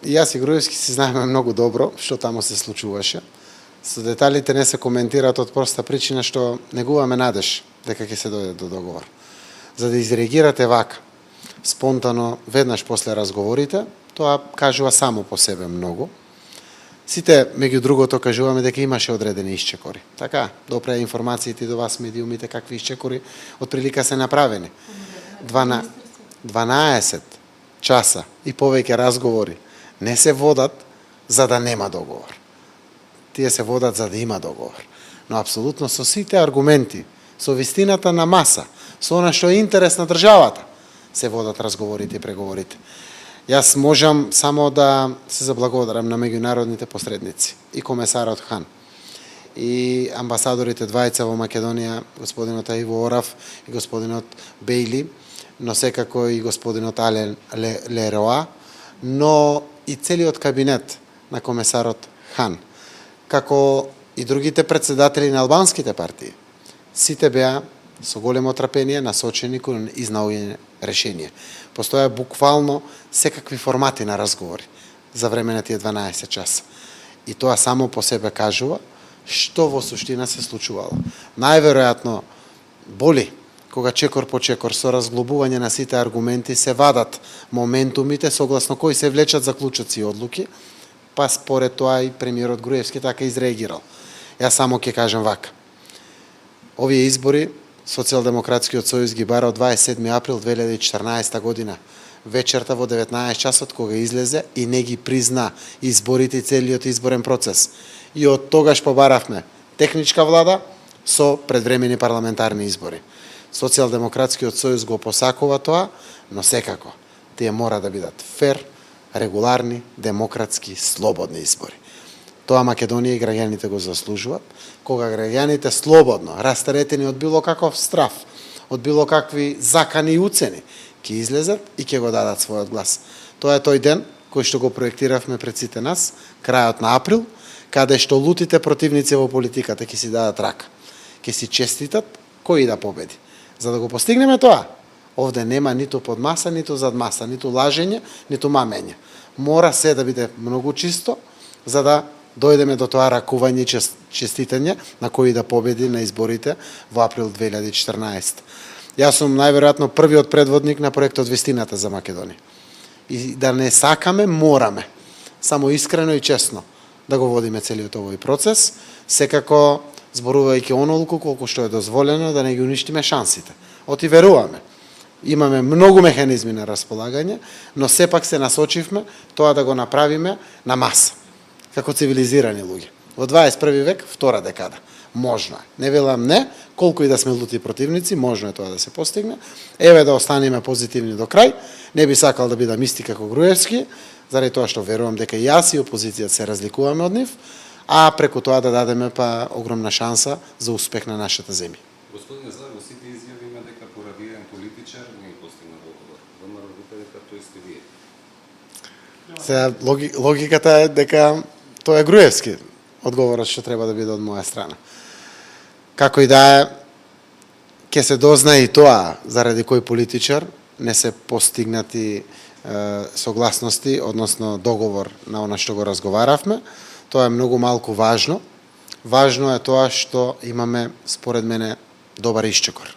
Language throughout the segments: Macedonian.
и јас и Груевски си знаеме многу добро што таму се случуваше. Со деталите не се коментираат од проста причина што негуваме надеж дека ќе се дојде до договор. За да изреагирате вака, спонтано, веднаш после разговорите, тоа кажува само по себе многу. Сите, меѓу другото, кажуваме дека имаше одредени исчекори. Така, допреа информациите до вас, медиумите, какви исчекори од прилика се направени. 12 часа и повеќе разговори не се водат за да нема договор. Тие се водат за да има договор. Но апсолутно со сите аргументи, со вистината на маса, со она што е интерес на државата, се водат разговорите и преговорите. Јас можам само да се заблагодарам на меѓународните посредници и комесарот Хан и амбасадорите двајца во Македонија, господинот Иво Ораф и господинот Бејли, но секако и господинот Ален Лероа, но и целиот кабинет на комесарот Хан, како и другите председатели на албанските партии. Сите беа со големо трпение насочени кон изнаоѓање решение. Постоја буквално секакви формати на разговори за време на тие 12 часа. И тоа само по себе кажува што во суштина се случувало. Најверојатно боли кога чекор по чекор со разглобување на сите аргументи се вадат моментумите согласно кои се влечат заклучоци и одлуки, па според тоа и премиерот Груевски така изреагирал. Јас само ќе кажам вака. Овие избори Социјалдемократскиот сојуз ги бара од 27 април 2014 година, вечерта во 19 часот кога излезе и не ги призна изборите и целиот изборен процес. И од тогаш побаравме техничка влада со предвремени парламентарни избори. Социјалдемократскиот сојуз го посакува тоа, но секако тие мора да бидат фер, регуларни, демократски, слободни избори. Тоа Македонија и граѓаните го заслужуваат, кога граѓаните слободно, растаретени од било каков страф, од било какви закани и уцени, ќе излезат и ќе го дадат својот глас. Тоа е тој ден кој што го проектиравме пред сите нас, крајот на април, каде што лутите противници во политиката ќе си дадат рака, ќе си честитат кој да победи. За да го постигнеме тоа, овде нема ниту под маса, ниту зад маса, ниту лажење, ниту мамење. Мора се да биде многу чисто, за да дојдеме до тоа ракување и честитање на кој да победи на изборите во април 2014. Јас сум најверојатно првиот предводник на проектот Вистината за Македонија. И да не сакаме, мораме. Само искрено и честно да го водиме целиот овој процес, секако зборувајќи онолку колку што е дозволено да не ги уништиме шансите. Оти веруваме. Имаме многу механизми на располагање, но сепак се насочивме тоа да го направиме на маса, како цивилизирани луѓе. Во 21 век, втора декада. Можно е. Не велам не, колку и да сме лути противници, можно е тоа да се постигне. Еве да останеме позитивни до крај. Не би сакал да бидам исти како Груевски, заради тоа што верувам дека јас и опозицијата се разликуваме од нив, а преку тоа да дадеме па огромна шанса за успех на нашата земја. Господине Зар, во сите изјави има дека поради еден политичар не е постигнат договор. ВМРО вика дека тој сте вие. Сега логиката е дека тоа е Груевски одговорот што треба да биде од моја страна. Како и да е, ќе се дознае и тоа заради кој политичар не се постигнати согласности, односно договор на она што го разговаравме. Тоа е многу малку важно. Важно е тоа што имаме, според мене, добар исчекор.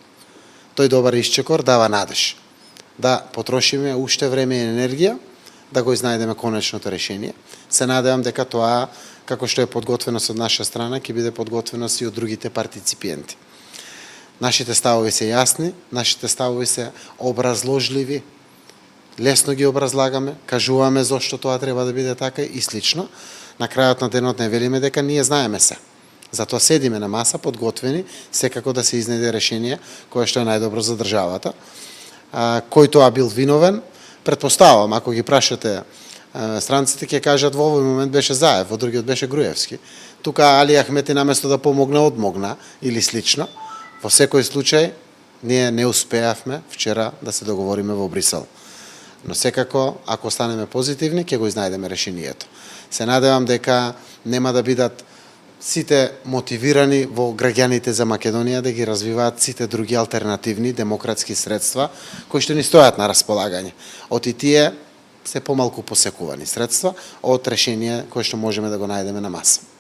Тој добар исчекор дава надеж да потрошиме уште време и енергија да го изнајдеме конечното решение. Се надевам дека тоа, како што е подготвено од наша страна, ќе биде подготвено и од другите партиципиенти. Нашите ставови се јасни, нашите ставови се образложливи. Лесно ги образлагаме, кажуваме зошто тоа треба да биде така и слично. На крајот на денот не велиме дека ние знаеме се. Затоа седиме на маса, подготвени, секако да се изнајде решение кое што е најдобро за државата. Кој тоа бил виновен, претпоставам, ако ги прашате странците, ќе кажат во овој момент беше Заев, во другиот беше Груевски. Тука Али Ахмети наместо да помогна, одмогна или слично. Во секој случај, ние не успеавме вчера да се договориме во Брисел. Но секако, ако останеме позитивни, ќе го изнајдеме решението. Се надевам дека нема да бидат сите мотивирани во граѓаните за Македонија да ги развиваат сите други алтернативни демократски средства кои што ни стојат на располагање. Оти тие се помалку посекувани средства од решение кое што можеме да го најдеме на маса.